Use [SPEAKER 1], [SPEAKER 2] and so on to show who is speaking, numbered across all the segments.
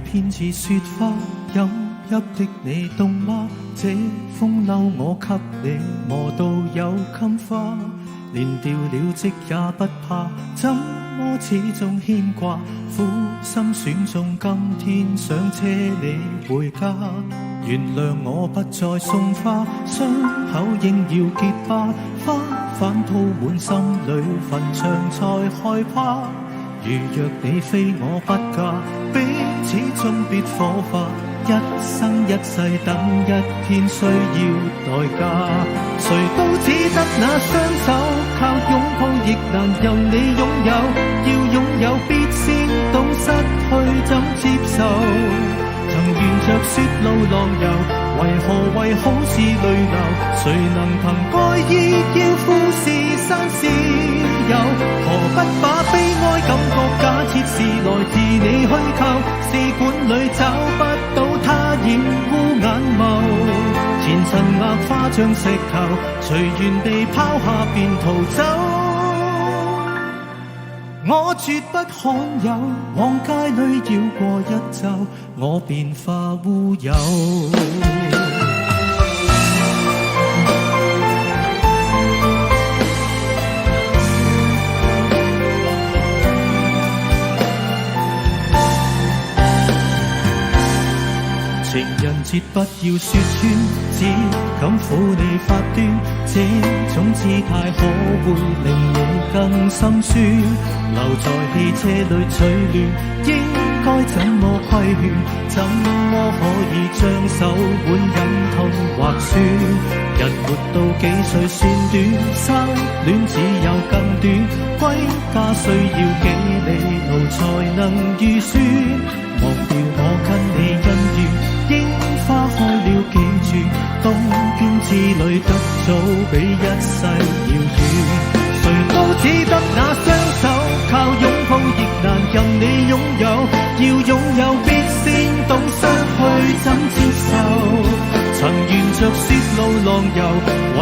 [SPEAKER 1] 偏似雪花，飲泣的你凍嗎？這風褸我給你磨到有襟花，連掉了職也不怕，怎麼始終牽掛？苦心選中今天想車你回家，原諒我不再送花，傷口應要結疤，花瓣鋪滿心裏，墳場才害怕。如若你非我不嫁，彼此終必火化，一生一世等一天需要代價。誰都只得那雙手，靠擁抱亦難由你擁有，要擁有必先懂失去怎接受。曾沿着雪路浪遊，為好事淚流？誰能憑愛意要富士山私有？何不把悲哀感覺假設是來自你虛構？試管裏找不到他染污眼眸，前塵硬化像石頭，隨緣地拋下便逃走。我絕不罕有，往街裏繞過一晝，我便化烏有。情人節不要說穿，只敢撫你發端，這種姿態可會令你更心酸？留在汽車裏取暖，應該怎麼規勸？怎麼可以將手腕忍痛劃損？人活到幾歲算短，生戀只有更短，歸家需要幾里路才能預算？忘掉我跟你恩怨，櫻花開了幾轉，東京之旅得早比一世遙遠。誰都只得那雙手，靠擁抱亦難任你擁有，要擁有必先懂失去怎接受。曾沿着雪路浪遊，為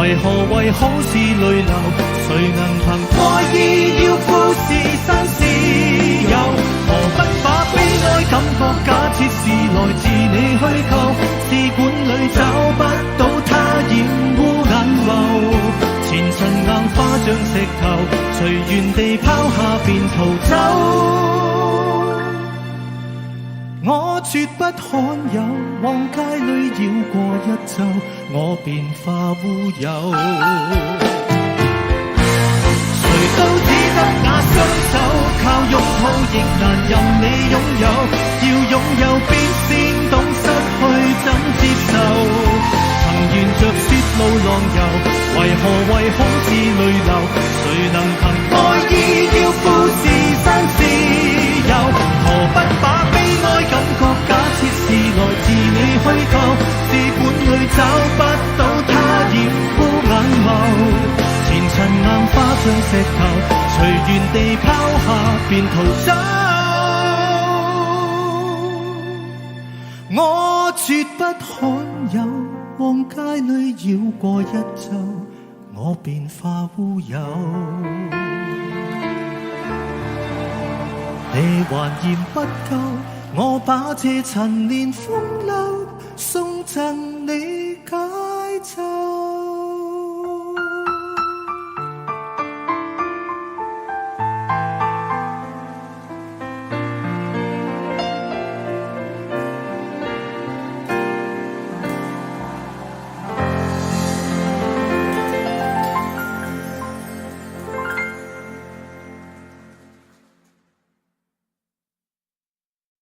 [SPEAKER 1] 好事淚流？誰能憑愛意要富士山私有？何不把悲哀感覺假設是來自你虛構？試管裏找不到他染污眼眸，前塵硬化像石頭，隨緣地拋下便逃走。我絕不罕有，往街裏繞過一晝，我便化烏有。誰都只得那雙手，靠擁抱亦難任你擁有，要擁有必先懂失去怎接受。曾沿着雪路浪遊，為好事淚流？誰能憑愛意要富士山私有？何不把悲哀感覺假設是來自你虛構？試管裏找不到他染污眼眸，前塵硬化像石頭，隨緣地拋下便逃走。我絕不罕有，往街裏繞過一晝，我便化烏有。你還嫌不夠，我把這陳年風流送贈